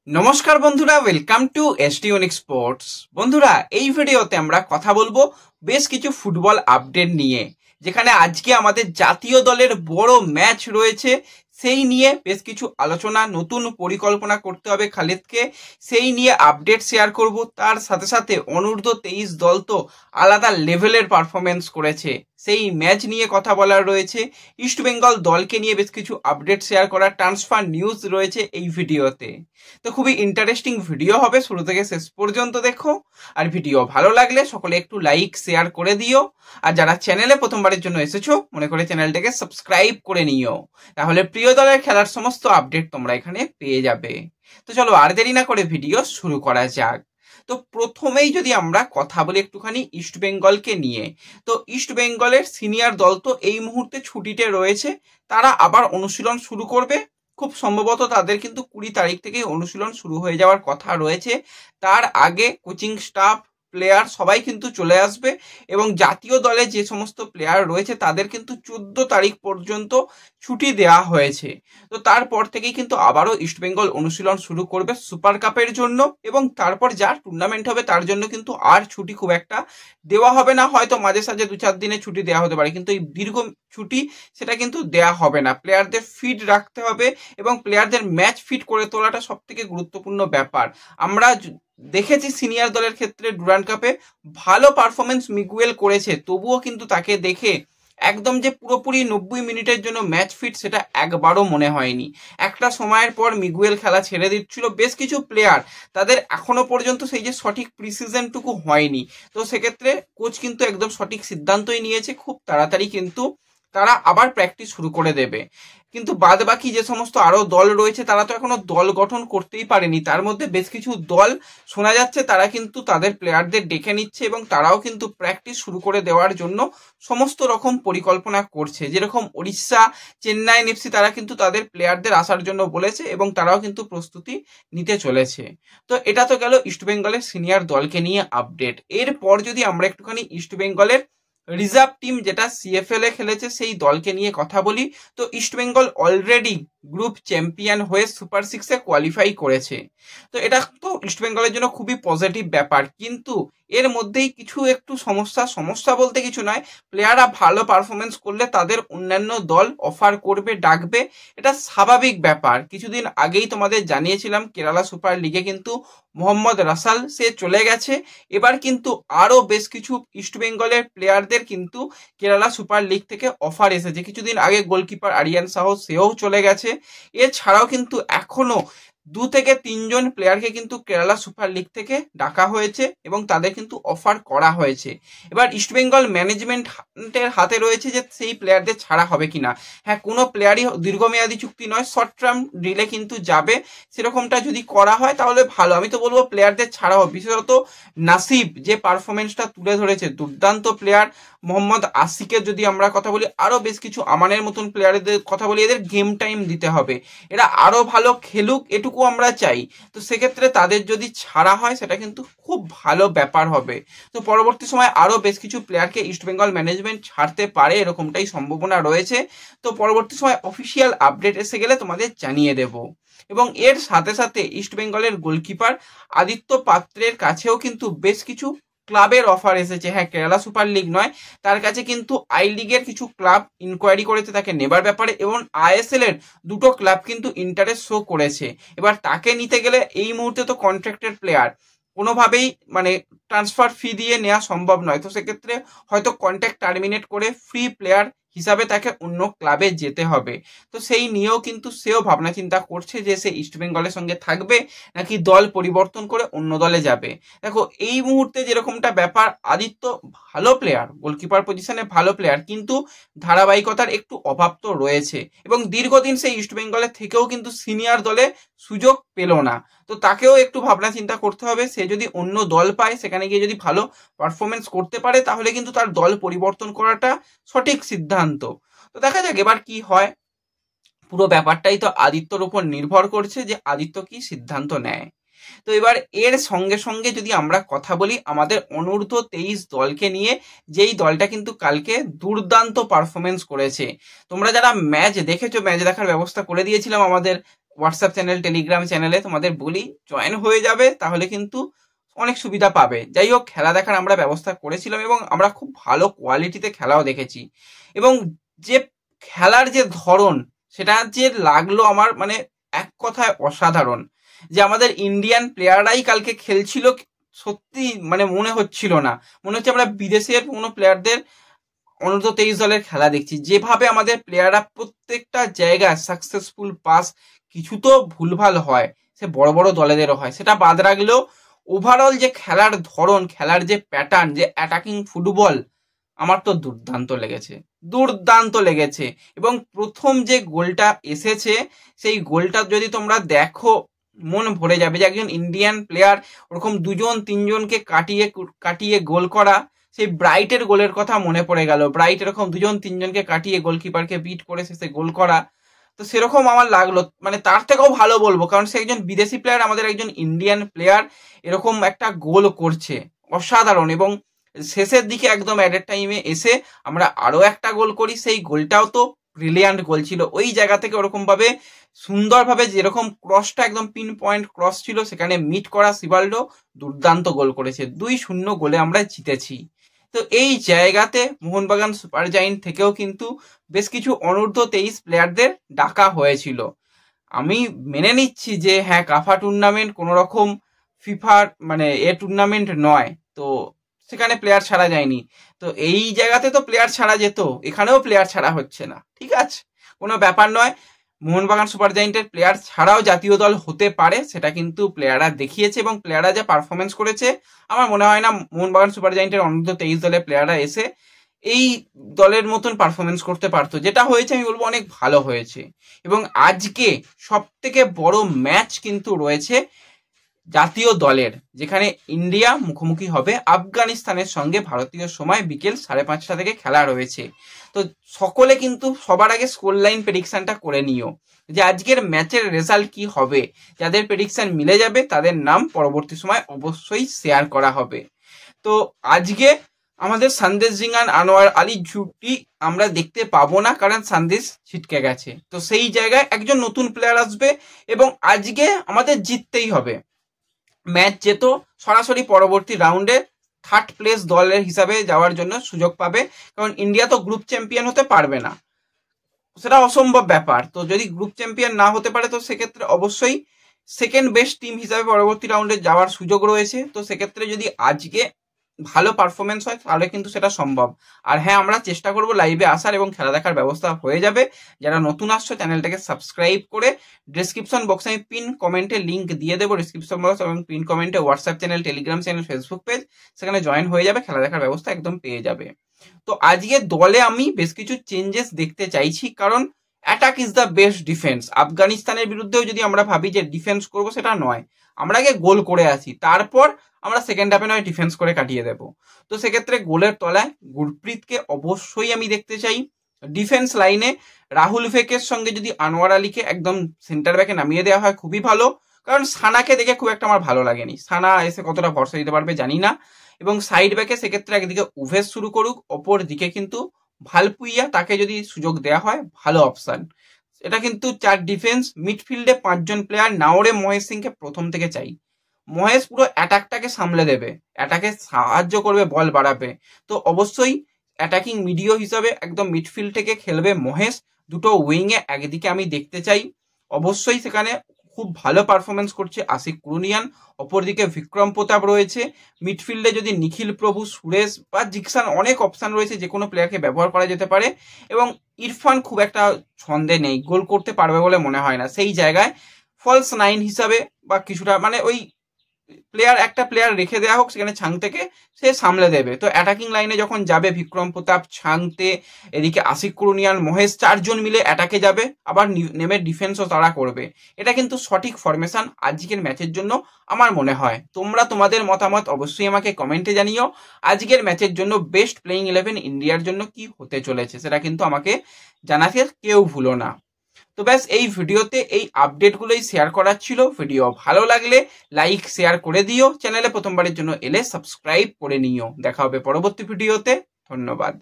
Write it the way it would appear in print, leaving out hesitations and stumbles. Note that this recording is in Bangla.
নমস্কার বন্ধুরা, ওয়েলকাম টু এসটিউনিক স্পোর্টস। বন্ধুরা, এই ভিডিওতে আমরা কথা বলবো বেশ কিছু ফুটবল আপডেট নিয়ে, যেখানে আজকে আমাদের জাতীয় দলের বড় ম্যাচ রয়েছে। সেই নিয়ে বেশ কিছু আলোচনা, নতুন পরিকল্পনা করতে হবে খালিদকে, সেই নিয়ে আপডেট শেয়ার করব। তার সাথে সাথে অনূর্ধ্ব-23 দল তো আলাদা লেভেলের পারফরমেন্স করেছে, সেই ম্যাচ নিয়ে কথা বলার রয়েছে। ইস্টবেঙ্গল দলকে নিয়ে বেশ কিছু আপডেট শেয়ার করার ট্রান্সফার নিউজ রয়েছে এই ভিডিওতে। তো খুবই ইন্টারেস্টিং ভিডিও হবে, শুরু থেকে শেষ পর্যন্ত দেখো। আর ভিডিও ভালো লাগলে সকলে একটু লাইক শেয়ার করে দিও। আর যারা চ্যানেলে প্রথমবারের জন্য এসেছো, মনে করে চ্যানেলটাকে সাবস্ক্রাইব করে নিও, তাহলে প্রিয় দলের খেলার সমস্ত আপডেট তোমরা এখানে পেয়ে যাবে। তো চলো আর দেরি না করে ভিডিও শুরু করা যাক। তো প্রথমেই যদি আমরা কথা বলি একটুখানি ইস্টবেঙ্গলকে নিয়ে, তো ইস্টবেঙ্গলের সিনিয়র দল তো এই মুহূর্তে ছুটিতে রয়েছে, তারা আবার অনুশীলন শুরু করবে। খুব সম্ভবত তাদের কিন্তু 20 তারিখ থেকেই অনুশীলন শুরু হয়ে যাওয়ার কথা রয়েছে। তার আগে কোচিং স্টাফ, প্লেয়ার সবাই কিন্তু চলে আসবে, এবং জাতীয় দলে যে সমস্ত প্লেয়ার রয়েছে তাদের কিন্তু 14 তারিখ পর্যন্ত ছুটি দেওয়া হয়েছে। তো তারপর থেকেই কিন্তু আবারও ইস্টবেঙ্গল অনুশীলন শুরু করবে সুপার কাপের জন্য, এবং তারপর যা টুর্নামেন্ট হবে তার জন্য কিন্তু আর ছুটি খুব একটা দেওয়া হবে না। হয়তো মাঝে সাঝে 2-4 দিনে ছুটি দেওয়া হতে পারে, কিন্তু এই দীর্ঘ ছুটি সেটা কিন্তু দেওয়া হবে না। প্লেয়ারদের ফিট রাখতে হবে, এবং প্লেয়ারদের ম্যাচ ফিট করে তোলাটা সব থেকে গুরুত্বপূর্ণ ব্যাপার। আমরা দেখেছি সিনিয়র দলের ক্ষেত্রে ডুরান্ড কাপে ভালো পারফরমেন্স মিগুয়েল করেছে, তবুও কিন্তু তাকে দেখে একদম যে পুরোপুরি 90 মিনিটের জন্য ম্যাচ ফিট সেটা একবারও মনে হয়নি। একটা সময়ের পর মিগুয়েল খেলা ছেড়ে দিচ্ছিল। বেশ কিছু প্লেয়ার তাদের এখনো পর্যন্ত সেই যে সঠিক প্রিসিজনটুকু হয়নি। তো সেক্ষেত্রে কোচ কিন্তু একদম সঠিক সিদ্ধান্তই নিয়েছে, খুব তাড়াতাড়ি কিন্তু তারা আবার প্র্যাকটিস শুরু করে দেবে। কিন্তু বাদ বাকি যে সমস্ত আরো দল রয়েছে তারা তো এখনো দল গঠন করতেই পারেনি। তার মধ্যে বেশ কিছু দল শোনা যাচ্ছে তারা কিন্তু তাদের প্লেয়ারদের ডেকে নিচ্ছে, এবং তারাও কিন্তু প্র্যাকটিস শুরু করে দেওয়ার জন্য সমস্ত রকম পরিকল্পনা করছে। যেরকম উড়িষ্যা, চেন্নাই এফসি, তারা কিন্তু তাদের প্লেয়ারদের আসার জন্য বলেছে, এবং তারাও কিন্তু প্রস্তুতি নিতে চলেছে। তো এটা তো গেল ইস্টবেঙ্গলের সিনিয়র দলকে নিয়ে আপডেট। এরপর যদি আমরা একটুখানি ইস্টবেঙ্গলের রিজার্ভ টিম যেটা সিএফএল এ খেলেছে সেই দলকে নিয়ে কথা বলি, তো ইস্টবেঙ্গল অলরেডি গ্রুপ চ্যাম্পিয়ন হয়ে সুপার 6-এ কোয়ালিফাই করেছে। তো এটা তো ইস্টবেঙ্গলের জন্য খুবই পজিটিভ ব্যাপার, কিন্তু এর মধ্যেই কিছু একটু সমস্যা বলতে কিছু নয়। প্লেয়াররা ভালো পারফরমেন্স করলে তাদের অন্যান্য দল অফার করবে, ডাকবে, এটা স্বাভাবিক ব্যাপার। কিছুদিন আগেই তোমাদের জানিয়েছিলাম কেরালা সুপার লিগে কিন্তু মোহাম্মদ রাসাল সে চলে গেছে। এবার কিন্তু আরো বেশ কিছু ইস্টবেঙ্গলের প্লেয়ারদের কিন্তু কেরালা সুপার লিগ থেকে অফার এসেছে। কিছুদিন আগে গোলকিপার আরিয়ান সাহ সেও চলে গেছে। এছাড়াও কিন্তু এখনো 2 থেকে 3 জন প্লেয়ারকে কিন্তু কেরালা সুপার লিগ থেকে ডাকা হয়েছে, এবং তাদের কিন্তু অফার করা হয়েছে। এবার ইস্টবেঙ্গল ম্যানেজমেন্টের হাতে রয়েছে যে সেই প্লেয়ারদের ছাড়া হবে কিনা। হ্যাঁ, কোনো প্লেয়ারই দীর্ঘমেয়াদী চুক্তি নয়, শর্ট টার্ম ডিলে কিন্তু যাবে। সেরকমটা যদি করা হয় তাহলে ভালো। আমি তো বলবো প্লেয়ারদের ছাড়া হোক, বিশেষত নাসিব যে পারফরমেন্সটা তুলে ধরেছে, দুর্দান্ত প্লেয়ার। মোহাম্মদ আসিকের যদি আমরা কথা বলি, আরো বেশ কিছু আমানের মতন প্লেয়ারদের কথা বলি, এদের গেম টাইম দিতে হবে, এরা আরো ভালো খেলুক, এটুকু আমরা চাই। তো সেক্ষেত্রে তাদের যদি ছাড়া হয় সেটা কিন্তু খুব ভালো ব্যাপার হবে। তো পরবর্তী সময় আরো বেশ কিছু প্লেয়ারকে ইস্টবেঙ্গল ম্যানেজমেন্ট ছাড়তে পারে, এরকমটাই সম্ভাবনা রয়েছে। তো পরবর্তী সময় অফিসিয়াল আপডেট এসে গেলে তোমাদের জানিয়ে দেব। এবং এর সাথে সাথে ইস্টবেঙ্গলের গোলকিপার আদিত্য পাত্রের কাছেও কিন্তু বেশ কিছু ক্লাবের অফার এসেছে। হ্যাঁ, কেরালা সুপার লিগ নয়, তার কাছে কিন্তু আই লিগের কিছু ক্লাব ইনকোয়ারি করেছে তাকে নেবার ব্যাপারে, এবং আইএসএল এর 2টো ক্লাব কিন্তু ইন্টারেস্ট শো করেছে। এবার তাকে নিতে গেলে এই মুহূর্তে তো কন্ট্রাক্টেড প্লেয়ার, কোনোভাবেই মানে ট্রান্সফার ফি দিয়ে নেওয়া সম্ভব নয়। তো সেক্ষেত্রে হয়তো কন্ট্রাক্ট টার্মিনেট করে ফ্রি প্লেয়ার হিসাবে তাকে অন্য ক্লাবে যেতে হবে। তো সেই নিয়েও কিন্তু সেও ভাবনা চিন্তা করছে যে সে ইস্টবেঙ্গলের সঙ্গে থাকবে নাকি দল পরিবর্তন করে অন্য দলে যাবে। দেখো, এই মুহূর্তে যেরকমটা ব্যাপার, আদিত্য ভালো প্লেয়ার, গোলকিপার পজিশনে ভালো প্লেয়ার, কিন্তু ধারাবাহিকতার একটু অভাব তো রয়েছে, এবং দীর্ঘদিন সেই ইস্টবেঙ্গলের থেকেও কিন্তু সিনিয়র দলে সুযোগ পেল না। তো তাকেও একটু ভাবনা চিন্তা করতে হবে। সে যদি অন্য দল পায়, সেখানে গিয়ে যদি ভালো পারফরমেন্স করতে পারে, তাহলে কিন্তু তার দল পরিবর্তন করাটা সঠিক সিদ্ধান্ত। তো দেখা যাক এবার কি হয়। পুরো ব্যাপারটাই তো আদিত্যর উপর নির্ভর করছে যে আদিত্য কি সিদ্ধান্ত নেয়। তো এবার এর সঙ্গে সঙ্গে যদি আমরা কথা বলি আমাদের অনূর্ধ্ব-23 দলকে নিয়ে, যেই দলটা কিন্তু কালকে দুর্দান্ত পারফরমেন্স করেছে। তোমরা যারা ম্যাচ দেখেছো, ম্যাচ দেখার ব্যবস্থা করে দিয়েছিলাম আমাদের হোয়াটসঅ্যাপ চ্যানেল, টেলিগ্রাম চ্যানেলে তোমাদের বলি জয়েন হয়ে যাবে, তাহলে কিন্তু অনেক সুবিধা পাবে। যাই হোক, খেলা দেখার আমরা ব্যবস্থা করেছিলাম এবং আমরা খুব ভালো কোয়ালিটিতে খেলাও দেখেছি, এবং যে খেলার যে ধরন সেটা যে লাগলো আমার মানে এক কথায় অসাধারণ। যে আমাদের ইন্ডিয়ান প্লেয়াররাই কালকে খেলছিল, সত্যি মানে মনে হচ্ছিল না, মনে হচ্ছে আমরা বিদেশের কোনো প্লেয়ারদের অনূর্ধ্ব-23 দলের খেলা দেখছি। যেভাবে আমাদের প্লেয়াররা প্রত্যেকটা জায়গায় সাকসেসফুল পাস, কিছু তো ভুলভাল হয়, সে বড় বড় দলেদেরও হয়, সেটা বাদ রাখলেও ওভারঅল যে খেলার ধরন, খেলার যে প্যাটার্ন, যে অ্যাটাকিং ফুটবল, আমার তো দুর্দান্ত লেগেছে। এবং প্রথম যে গোলটা এসেছে, সেই গোলটা যদি তোমরা দেখো মন ভরে যাবে। যে একজন ইন্ডিয়ান প্লেয়ার ওরকম 2-3জনকে কাটিয়ে গোল করা, সেই ব্রাইটের গোলের কথা মনে পড়ে গেল। ব্রাইট এরকম 2-3জনকে কাটিয়ে গোলকিপারকে বিট করে শেষে গোল করা, তো সেরকম আমার লাগলো। মানে তার থেকেও ভালো বলবো, কারণ সে একজন বিদেশি প্লেয়ার, আমাদের একজন ইন্ডিয়ান প্লেয়ার এরকম একটা গোল করছে, অসাধারণ। এবং শেষের দিকে একদম অ্যাডের টাইমে এসে আমরা আরো একটা গোল করি, সেই গোলটাও তো ব্রিলিয়ান্ট গোল ছিল। ওই জায়গা থেকে ওরকম ভাবে সুন্দরভাবে, যেরকম ক্রসটা একদম পিন পয়েন্ট ক্রস ছিল, সেখানে মিট করা সিবাল্ডো দুর্দান্ত গোল করেছে। 2-0 গোলে আমরা জিতেছি। তো এই জায়গাতে মোহনবাগান সুপার জায়েন্ট থেকেও কিন্তু বেশ কিছু অনূর্ধ্ব-23 প্লেয়ারদের ডাকা হয়েছিল। আমি মেনে নিচ্ছি যে হ্যাঁ, কাফা টুর্নামেন্ট কোনো রকম ফিফার মানে টুর্নামেন্ট নয়, তো সেখানে প্লেয়ার ছাড়া যায়নি। তো এই জায়গাতে তো প্লেয়ার ছাড়া যেত, এখানেও প্লেয়ার ছাড়া হচ্ছে না, ঠিক আছে, কোনো ব্যাপার নয়। মোহনবাগান সুপার জায়েন্টের প্লেয়ার ছাড়াও জাতীয় দল হতে পারে, সেটা কিন্তু প্লেয়াররা দেখিয়েছে। এবং প্লেয়াররা যা পারফরমেন্স করেছে, আমার মনে হয় না মোহনবাগান সুপার জায়েন্টের অনূর্ধ্ব-23 দলের প্লেয়াররা এসে এই দলের মতন পারফরমেন্স করতে পারতো। যেটা হয়েছে আমি বলবো অনেক ভালো হয়েছে। এবং আজকে সব থেকে বড় ম্যাচ কিন্তু রয়েছে জাতীয় দলের, যেখানে ইন্ডিয়া মুখোমুখি হবে আফগানিস্তানের সঙ্গে ভারতীয় সময় বিকেল 5:30 থেকে খেলা রয়েছে। তো সকলে কিন্তু সবার আগে স্কোর লাইন প্রেডিকশনটা করে নিও, যে আজকের ম্যাচের রেজাল্ট কি হবে। যাদের প্রেডিকশন মিলে যাবে তাদের নাম পরবর্তী সময় অবশ্যই শেয়ার করা হবে। তো আজকে আমাদের সন্দেশ জিঙ্গান, আনোয়ার আলী জুটি আমরা দেখতে পাবো না, কারণ সন্দেশ ছিটকে গেছে। তো সেই জায়গায় একজন নতুন প্লেয়ার আসবে, এবং আজকে আমাদের জিততেই হবে। ম্যাচ যেত সরাসরি পরবর্তী রাউন্ডে থার্ড প্লেস দলের হিসাবে যাওয়ার জন্য সুযোগ পাবে, কারণ ইন্ডিয়া তো গ্রুপ চ্যাম্পিয়ন হতে পারবে না, সেটা অসম্ভব ব্যাপার। তো যদি গ্রুপ চ্যাম্পিয়ন না হতে পারে, তো সেক্ষেত্রে অবশ্যই সেকেন্ড বেস্ট টিম হিসাবে পরবর্তী রাউন্ডে যাওয়ার সুযোগ রয়েছে। তো সেক্ষেত্রে যদি আজকে ভালো পারফরমেন্স হয়, তাহলে কিন্তু সেটা সম্ভব। আর হ্যাঁ, আমরা চেষ্টা করব লাইভে আসার, এবং খেলা দেখার ব্যবস্থা হয়ে যাবে। যারা নতুন আসছো, চ্যানেলটাকে সাবস্ক্রাইব করে ডেসক্রিপশন বক্সে আমি পিন কমেন্টে লিঙ্ক দিয়ে দেবো, ডেসক্রিপশন বক্স এবং পিন কমেন্টে WhatsApp channel, Telegram channel, Facebook page, সেখানে জয়েন হয়ে যাবে, খেলা দেখার ব্যবস্থা একদম পেয়ে যাবে। তো আজকে দলে আমি বেশ কিছু চেঞ্জেস দেখতে চাইছি, কারণ attack is the best defence. আফগানিস্তানের বিরুদ্ধেও যদি আমরা ভাবি যে ডিফেন্স করবো, সেটা নয়, আমরা আগে গোল করে আসি, তারপর আমরা সেকেন্ড হাফে নয় ডিফেন্স করে কাটিয়ে দেবো। তো সেক্ষেত্রে গোলের তলায় গুরপ্রীতকে অবশ্যই আমি দেখতে চাই। ডিফেন্স লাইনে রাহুল ভেকের সঙ্গে যদি আনোয়ার আলীকে একদম সেন্টার ব্যাকে নামিয়ে দেওয়া হয়, খুবই ভালো। কারণ সানাকে দেখে খুব একটা আমার ভালো লাগেনি, সানা এসে কতটা ভরসা দিতে পারবে জানি না। এবং সাইড ব্যাকে সেক্ষেত্রে একদিকে উভেশ শুরু করুক, অপর দিকে কিন্তু ভালপুইয়া, তাকে যদি সুযোগ দেওয়া হয় ভালো অপশন। এটা কিন্তু 4 ডিফেন্স। মিডফিল্ডে 5 জন প্লেয়ার, নাওরে মহেশ সিংকে প্রথম থেকে চাই। মহেশ পুরো অ্যাটাকটাকে সামলে দেবে, অ্যাটাকে সাহায্য করবে, বল বাড়াবে। তো অবশ্যই অ্যাটাকিং মিডিও হিসাবে একদম মিডফিল্ড থেকে খেলবে মহেশ। দুটো উইংয়ে একদিকে আমি দেখতে চাই, অবশ্যই সেখানে খুব ভালো পারফরমেন্স করছে আশিক কুরুনিয়ান, অপরদিকে বিক্রম প্রতাপ রয়েছে। মিডফিল্ডে যদি নিখিল প্রভু, সুরেশ বা জিকসান, অনেক অপশান রয়েছে, যে কোনো প্লেয়ারকে ব্যবহার করা যেতে পারে। এবং ইরফান খুব একটা ছন্দে নেই, গোল করতে পারবে বলে মনে হয় না। সেই জায়গায় ফলস 9 হিসাবে বা কিছুটা মানে ওই একটা প্লেয়ার রেখে দেওয়া হোক, সেখানে ছাংতেকে সে সামলে দেবে। তো অ্যাটাকিং লাইনে যখন যাবে বিক্রম প্রতাপ, ছাংতে, এদিকে আশিক কুরুনিয়ান, মহেশ, 4 জন মিলে অ্যাটাকে যাবে, আবার নেমে ডিফেন্সও তারা করবে। এটা কিন্তু সঠিক ফরমেশন আজকের ম্যাচের জন্য আমার মনে হয়। তোমরা তোমাদের মতামত অবশ্যই আমাকে কমেন্টে জানিও। আজকের ম্যাচের জন্য বেস্ট প্লেইং 11 ইন্ডিয়ার জন্য কি হতে চলেছে, সেটা কিন্তু আমাকে জানাতে কেউ ভুলো না। তো ব্যাস, এই ভিডিওতে এই আপডেটগুলোই শেয়ার করার ছিল। ভিডিও ভালো লাগলে লাইক শেয়ার করে দিও, চ্যানেলে প্রথমবারের জন্য এলে সাবস্ক্রাইব করে নিও। দেখা হবে পরবর্তী ভিডিওতে, ধন্যবাদ।